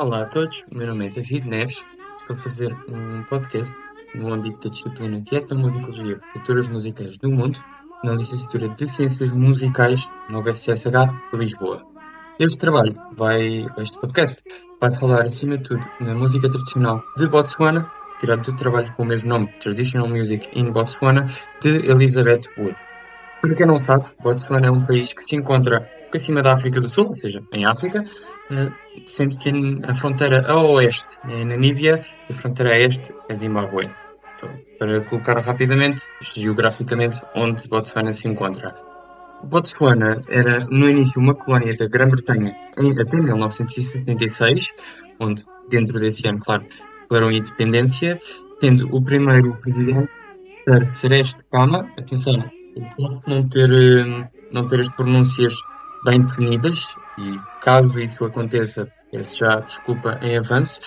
Olá a todos, o meu nome é David Neves. Estou a fazer um podcast no âmbito da disciplina de Etnomusicologia e Culturas Musicais do Mundo, na licenciatura de Ciências Musicais na UFCSH de Lisboa. Este podcast vai falar acima de tudo na música tradicional de Botswana, tirado do trabalho com o mesmo nome, Traditional Music in Botswana, de Elizabeth Wood. Para quem não sabe, Botswana é um país que se encontra um pouco acima da África do Sul, ou seja, em África, sendo que a fronteira a oeste é Namíbia e a fronteira a este é Zimbábue. Então, para colocar rapidamente, geograficamente, onde Botswana se encontra. Botswana era, no início, uma colónia da Grã-Bretanha até 1976, onde, dentro desse ano, claro, declarou a independência, tendo o primeiro presidente Sir Sereste Khama. Atenção, eu posso não ter as pronúncias bem definidas e, caso isso aconteça, peço já desculpa em avanço.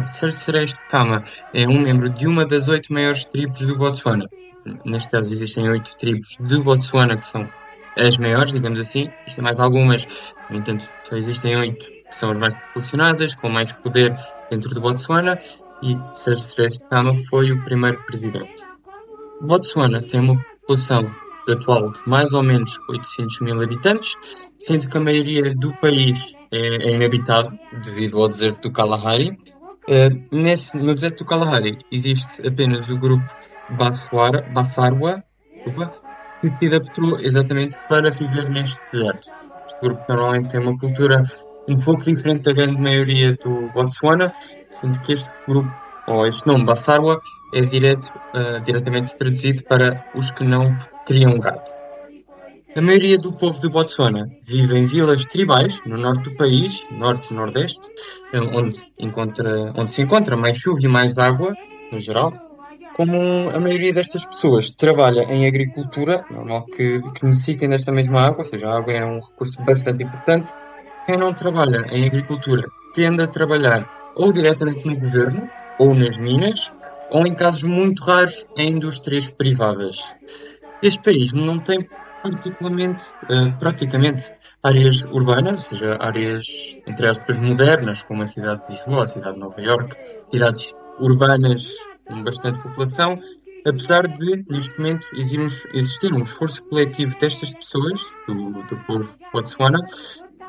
Sir Sereste Khama é um membro de uma das 8 maiores tribos do Botswana. Neste caso, existem 8 tribos de Botswana que são as maiores, digamos assim. Existem mais algumas, no entanto, só existem 8 que são as mais populacionadas, com mais poder dentro do Botswana, e Sir Sereste Khama foi o primeiro presidente. Botsuana tem uma população atual de mais ou menos 800 mil habitantes, sendo que a maioria do país é inabitado devido ao deserto do Kalahari. No deserto do Kalahari existe apenas o grupo Bafarwa, desculpa, que se adaptou exatamente para viver neste deserto. Este grupo normalmente tem uma cultura um pouco diferente da grande maioria do Botsuana, sendo que este grupo, ou este nome, Bassarwa, é diretamente traduzido para os que não criam gado. A maioria do povo de Botsuana vive em vilas tribais no norte do país, norte e nordeste, onde se encontra mais chuva e mais água, no geral. Como a maioria destas pessoas trabalha em agricultura, normal que necessitem desta mesma água, ou seja, a água é um recurso bastante importante. Quem não trabalha em agricultura tende a trabalhar ou diretamente no governo, ou nas minas, ou em casos muito raros em indústrias privadas. Este país não tem praticamente áreas urbanas, ou seja, áreas, entre aspas, modernas, como a cidade de Lisboa, a cidade de Nova Iorque, cidades urbanas com bastante população, apesar de, neste momento, existir um esforço coletivo destas pessoas, do povo Botswana,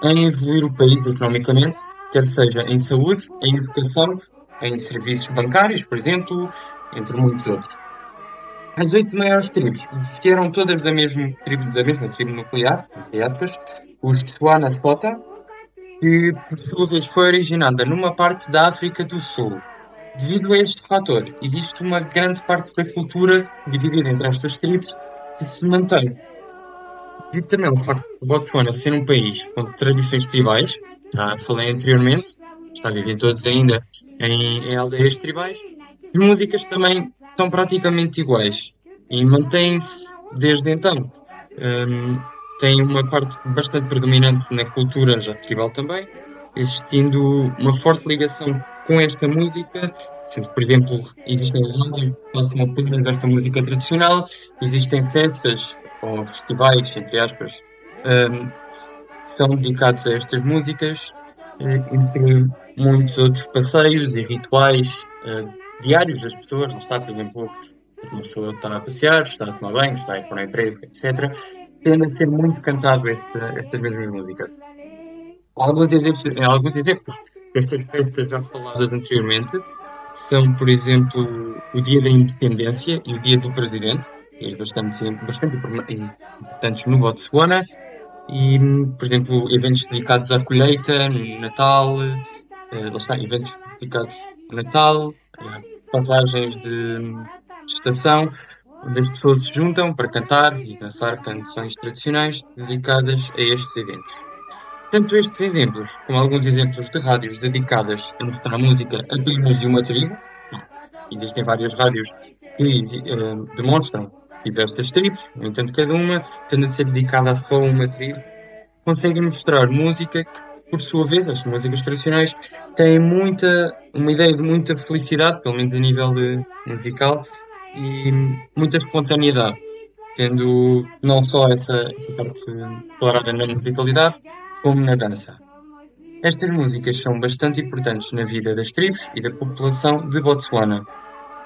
em evoluir o país economicamente, quer seja em saúde, em educação, em serviços bancários, por exemplo, entre muitos outros. As 8 maiores tribos vieram todas da mesma tribo nuclear, entre aspas, os Tswana Sota, que por sua vez foi originada numa parte da África do Sul. Devido a este fator, existe uma grande parte da cultura dividida entre estas tribos que se mantém. E também o facto de Botswana ser um país com tradições tribais, já falei anteriormente, vivem todos ainda em aldeias tribais. As músicas também são praticamente iguais e mantêm-se desde então. Hum, Tem uma parte bastante predominante na cultura já tribal também, existindo uma forte ligação com esta música, sendo que, por exemplo, existem rádios que tocam apenas desta música tradicional, existem festas ou festivais, entre aspas, que são dedicados a estas músicas, entre muitos outros passeios e rituais diários das pessoas. Não está, por exemplo, uma pessoa está a passear, está a tomar banho, está a ir para o emprego, etc. Tende a ser muito cantado estas mesmas músicas. Alguns exemplos destas festas já faladas anteriormente são, por exemplo, o Dia da Independência e o Dia do Presidente, bastante importantes no Botswana, e, por exemplo, eventos dedicados à colheita, no Natal, lá está, eventos dedicados ao Natal, passagens de estação, onde as pessoas se juntam para cantar e dançar canções tradicionais dedicadas a estes eventos. Tanto estes exemplos, como alguns exemplos de rádios dedicadas a mostrar a música apenas de uma tribo, existem várias rádios que demonstram diversas tribos, no entanto, cada uma tende a ser dedicada a só uma tribo, conseguem mostrar música que, por sua vez, as músicas tradicionais têm uma ideia de muita felicidade, pelo menos a nível musical, e muita espontaneidade, tendo não só essa parte declarada na musicalidade, como na dança. Estas músicas são bastante importantes na vida das tribos e da população de Botsuana.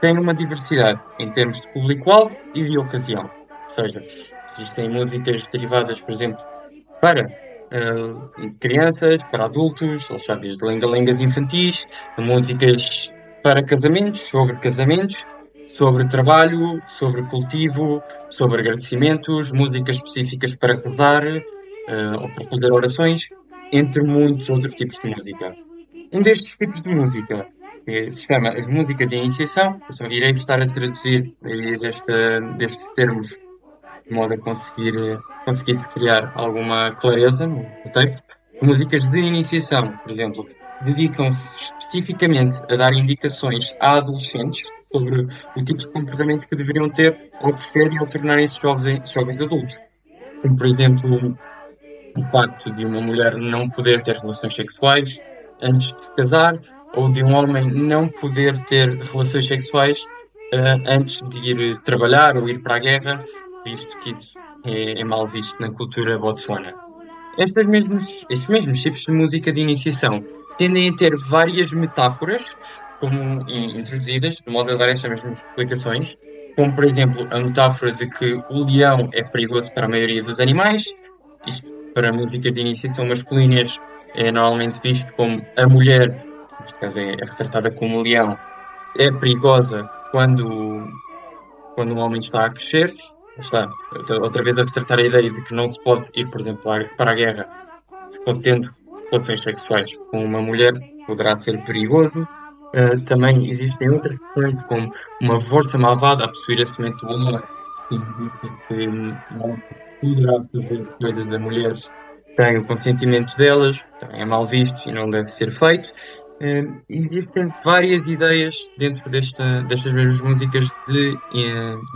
Têm uma diversidade em termos de público-alvo e de ocasião. Ou seja, existem músicas derivadas, por exemplo, para crianças, para adultos, ou seja, desde lenga-lengas infantis, músicas para casamentos, sobre trabalho, sobre cultivo, sobre agradecimentos, músicas específicas para rezar, ou para fazer orações, entre muitos outros tipos de música. Um destes tipos de música se chama as músicas de iniciação. Irei estar a traduzir aí destes termos de modo a conseguir-se criar alguma clareza no texto. As músicas de iniciação, por exemplo, dedicam-se especificamente a dar indicações a adolescentes sobre o tipo de comportamento que deveriam ter ao crescer e ao tornarem-se jovens adultos. Como, por exemplo, o facto de uma mulher não poder ter relações sexuais antes de se casar, ou de um homem não poder ter relações sexuais antes de ir trabalhar ou ir para a guerra, visto que isso é mal visto na cultura botsuana. Estes mesmos tipos de música de iniciação tendem a ter várias metáforas como introduzidas, de modo a dar estas mesmas explicações, como por exemplo a metáfora de que o leão é perigoso para a maioria dos animais. Isto para músicas de iniciação masculinas é normalmente visto como a mulher, neste caso é retratada como o leão, é perigosa quando um homem está a crescer. Está outra vez a retratar a ideia de que não se pode ir, por exemplo, para a guerra tendo relações sexuais com uma mulher, poderá ser perigoso. Também existem outras questões, como uma força malvada a possuir a semente do homem, que não poderá fazer coisas a mulheres sem o consentimento delas, também é mal visto e não deve ser feito. Existem várias ideias dentro destas mesmas músicas de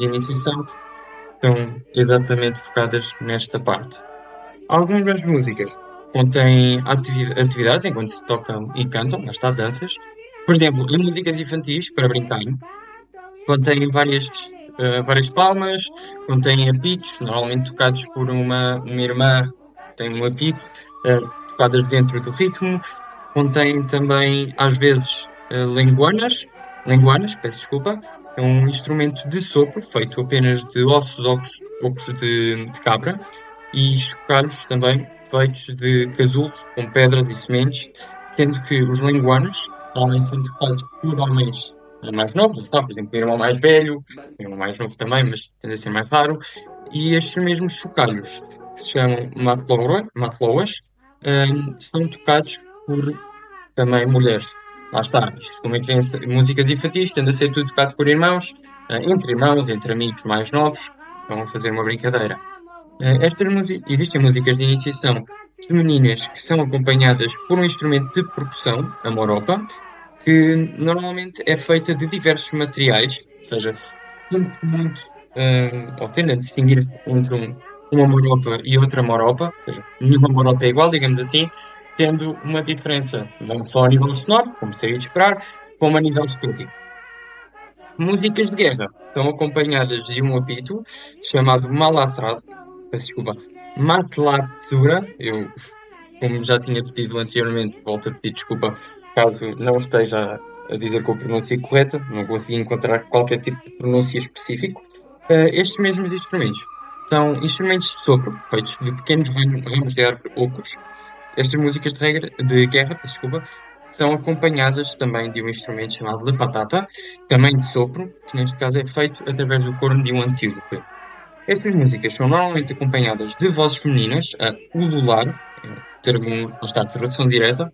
iniciação que são exatamente focadas nesta parte. Algumas das músicas contêm atividades enquanto se tocam e cantam, lá está, danças. Por exemplo, em músicas infantis, para brincar, contêm várias palmas, contêm apitos, normalmente tocados por uma irmã, tem um apito, tocadas dentro do ritmo. Contém também, às vezes, lenguanas, peço desculpa, é um instrumento de sopro feito apenas de ocos de cabra, e chocalhos também feitos de casulos com pedras e sementes, sendo que os lenguanas normalmente são tocados por homens mais novos, está, por exemplo, o irmão mais velho, o irmão mais novo também, mas tende a ser mais raro, e estes mesmos chocalhos, que se chamam matloas, são tocados por também mulheres. Lá está, isto como é criança, músicas infantis, tende a ser tudo tocado por irmãos, entre amigos mais novos, vão fazer uma brincadeira. Existem músicas de iniciação femininas que são acompanhadas por um instrumento de percussão, a moropa, que normalmente é feita de diversos materiais, ou seja, ou tende a distinguir-se entre uma moropa e outra moropa, ou seja, nenhuma moropa é igual, digamos assim, tendo uma diferença não só a nível sonoro, como seria de esperar, como a nível estético. Músicas de guerra estão acompanhadas de um apito chamado matlatura. Eu, como já tinha pedido anteriormente, volto a pedir desculpa caso não esteja a dizer com a pronúncia correta, não consegui encontrar qualquer tipo de pronúncia específico. Estes mesmos instrumentos são instrumentos de sopro, feitos de pequenos ramos de árvore ocos. Estas músicas de guerra, são acompanhadas também de um instrumento chamado lepatata, também de sopro, que neste caso é feito através do corno de um antílope. Estas músicas são normalmente acompanhadas de vozes femininas, a ulular, termo, está de tradução direta,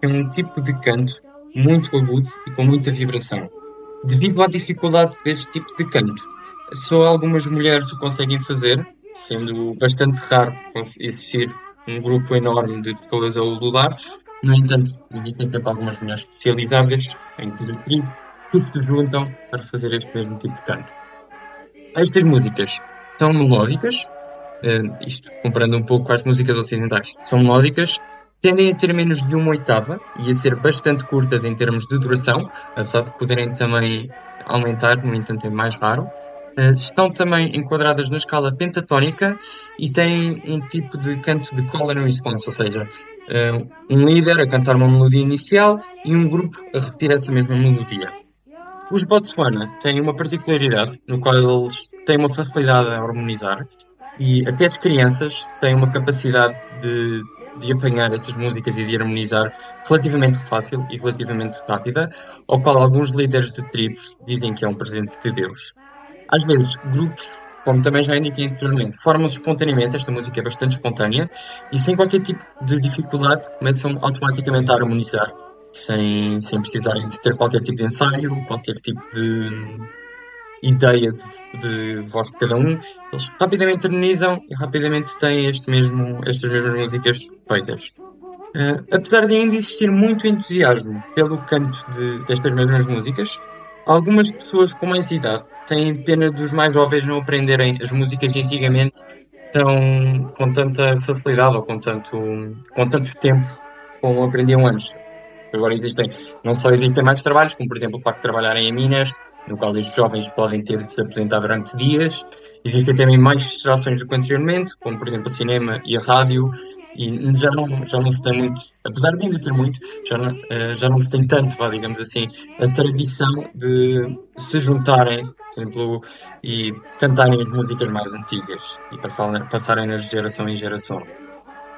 é um tipo de canto muito agudo e com muita vibração. Devido à dificuldade deste tipo de canto, só algumas mulheres o conseguem fazer, sendo bastante raro existir um grupo enorme de pessoas a ulular. No entanto, existem sempre algumas mulheres especializadas em cada tribo que se juntam para fazer este mesmo tipo de canto. Estas músicas são melódicas, isto comparando um pouco com as músicas ocidentais, são melódicas, tendem a ter menos de uma oitava e a ser bastante curtas em termos de duração, apesar de poderem também aumentar, no entanto é mais raro. Estão também enquadradas na escala pentatónica e têm um tipo de canto de call and response, ou seja, um líder a cantar uma melodia inicial e um grupo a repetir essa mesma melodia. Os Botswana têm uma particularidade no qual eles têm uma facilidade a harmonizar e até as crianças têm uma capacidade de apanhar essas músicas e de harmonizar relativamente fácil e relativamente rápida, ao qual alguns líderes de tribos dizem que é um presente de Deus. Às vezes, grupos, como também já indiquei anteriormente, formam-se espontaneamente, esta música é bastante espontânea, e sem qualquer tipo de dificuldade começam automaticamente a harmonizar, sem precisarem de ter qualquer tipo de ensaio, qualquer tipo de ideia de voz de cada um. Eles rapidamente harmonizam e rapidamente têm estas mesmas músicas feitas. Apesar de ainda existir muito entusiasmo pelo canto destas mesmas músicas, algumas pessoas com mais idade têm pena dos mais jovens não aprenderem as músicas de antigamente com tanta facilidade ou com tanto tempo como aprendiam antes. Agora não só existem mais trabalhos, como por exemplo o facto de trabalharem em minas, no qual estes jovens podem ter de se apresentar durante dias. Existem também mais distrações do que anteriormente, como por exemplo o cinema e a rádio, e já não se tem muito, apesar de ainda ter muito, já não se tem tanto, digamos assim, a tradição de se juntarem, por exemplo, e cantarem as músicas mais antigas e passarem-nas de geração em geração.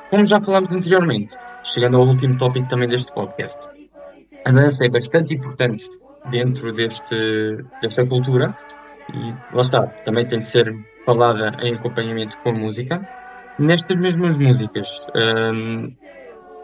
Como já falámos anteriormente, chegando ao último tópico também deste podcast, a dança é bastante importante dentro desta cultura e lá está, também tem de ser falada em acompanhamento com música. Nestas mesmas músicas,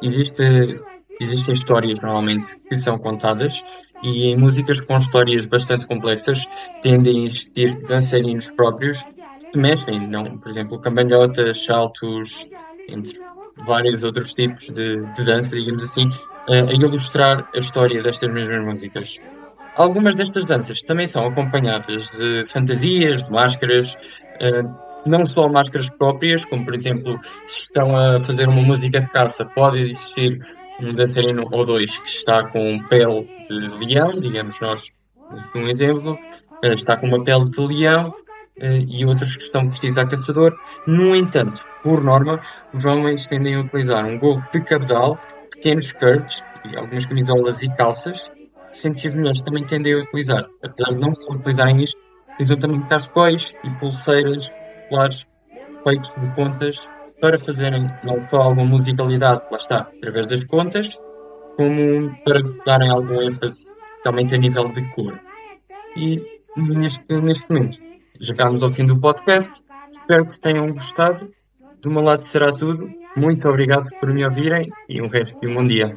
existe, existem histórias normalmente que são contadas e em músicas com histórias bastante complexas tendem a existir dançarinos próprios que se mexem, não, por exemplo, cambalhotas, saltos, entre vários outros tipos de dança, digamos assim, a ilustrar a história destas mesmas músicas. Algumas destas danças também são acompanhadas de fantasias, de máscaras, não só máscaras próprias, como por exemplo, se estão a fazer uma música de caça, pode existir um dançarino ou dois que está com pele de leão, digamos nós, um exemplo, está com uma pele de leão, e outros que estão vestidos a caçador. No entanto, por norma, os homens tendem a utilizar um gorro de cabedal, pequenos skirts e algumas camisolas e calças, sendo que as mulheres também tendem a utilizar, apesar de não só utilizarem isto, utilizam também cascóis e pulseiras, colares feitos de contas para fazerem não só alguma musicalidade, lá está, através das contas, como para darem algum ênfase também a nível de cor. E neste momento, chegámos ao fim do podcast. Espero que tenham gostado. Do meu lado será tudo. Muito obrigado por me ouvirem e um resto de um bom dia.